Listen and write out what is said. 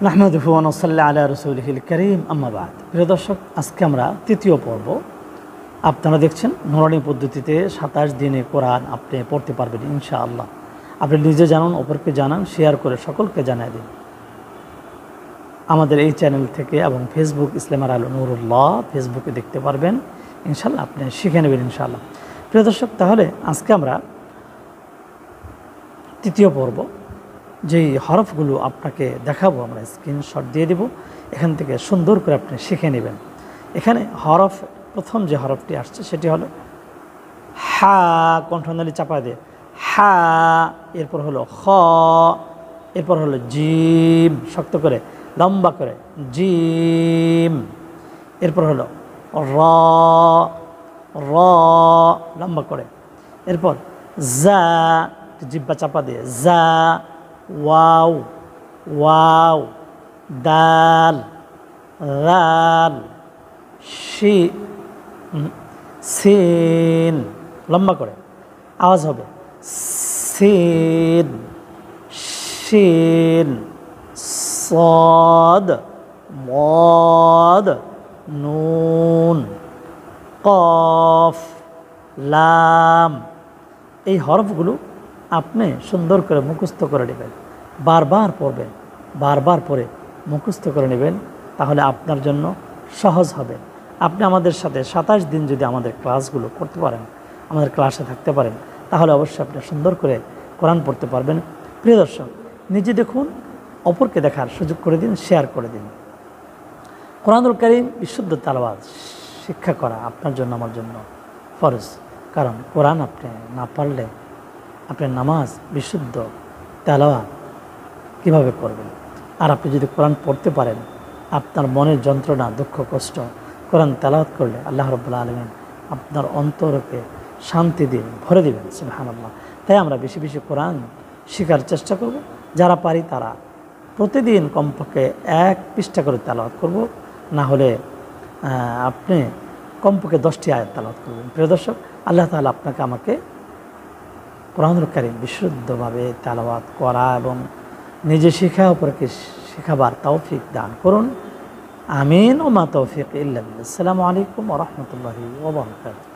নাহমাদুহু ওয়া নুসাল্লি আলা রাসূলিহিল কারীম, আম্মা বা'দ। প্রিয় দর্শক, আজকে আমরা তৃতীয় পর্ব। আপনারা দেখছেন নুরানি পদ্ধতিতে 27 দিনে কোরআন আপনি পড়তে পারবেন ইনশাআল্লাহ। আপনি নিজে জানুন, অপরকে জানান, শেয়ার করে সকলকে জানিয়ে দিন। আমাদের এই চ্যানেল থেকে এবং ফেসবুক ইসলামের আলো নুরুল্লাহ ফেসবুকে দেখতে পারবেন ইনশাআল্লাহ, আপনি শিখে নেবেন ইনশাআল্লাহ। প্রিয় দর্শক, তাহলে আজকে আমরা তৃতীয় পর্ব, যেই হরফগুলো আপনাকে দেখাবো, আমরা স্ক্রিনশট দিয়ে দেব, এখান থেকে সুন্দর করে আপনি শিখে নেবেন। এখানে হরফ, প্রথম যে হরফটি আসছে সেটি হলো হা, কণ্ঠনালী চাপা দিয়ে হা, এরপর হলো খ, এরপর হলো জিম, শক্ত করে লম্বা করে জিম, এরপর হলো র, র লম্বা করে, এরপর জা, জিব্বা চাপা দিয়ে জা, ওয়াও, ওয়াও, দাল, রাল, সিন, লম্বা করে আওয়াজ হবে সিন, শিন, صاد ضاد নুন, কফ, লাম। এই হরফগুলো আপনি সুন্দর করে মুখস্থ করে নেবেন, বারবার পড়বেন, বারবার পড়ে মুখস্থ করে নেবেন, তাহলে আপনার জন্য সহজ হবে। আপনি আমাদের সাথে 27 দিন যদি আমাদের ক্লাসগুলো করতে পারেন, আমাদের ক্লাসে থাকতে পারেন, তাহলে অবশ্যই আপনি সুন্দর করে কোরআন পড়তে পারবেন। প্রিয় দর্শক, নিজে দেখুন, অপরকে দেখার সুযোগ করে দিন, শেয়ার করে দিন। কোরআনুল কারীম বিশুদ্ধ তেলাওয়াত শিক্ষা করা আপনার জন্য, আমার জন্য ফরজ। কারণ কোরআন আপনি না পারলে আপনার নামাজ বিশুদ্ধ তেলাওয়াত কীভাবে করবেন? আর আপনি যদি কোরআন পড়তে পারেন, আপনার মনের যন্ত্রণা, দুঃখ, কষ্ট কোরআন তেলাওয়াত করলে আল্লাহ রাব্বুল আলামিন আপনার অন্তরকে শান্তি দিয়ে ভরে দেবেন, সুবহানাল্লাহ। তাই আমরা বেশি বেশি কোরআন শেখার চেষ্টা করব। যারা পারি তারা প্রতিদিন কমপক্ষে 1 পৃষ্ঠা করে তেলাওয়াত করব, না হলে আপনি কমপক্ষে 10টি আয়াত তেলাওয়াত করবেন। প্রিয় দর্শক, আল্লাহ তাআলা আপনাকে আমাকে কোরআনুল কারীম বিশুদ্ধভাবে তেলাওয়াত করা এবং নিজে শেখা, অপরকে শেখাবার তৌফিক দান করুন। আমিন। ওয়া মা তৌফিক ইল্লা বিল্লাহ। আসসালামু আলাইকুম ওয়া রাহমাতুল্লাহি ওয়া বারাকাতুহু।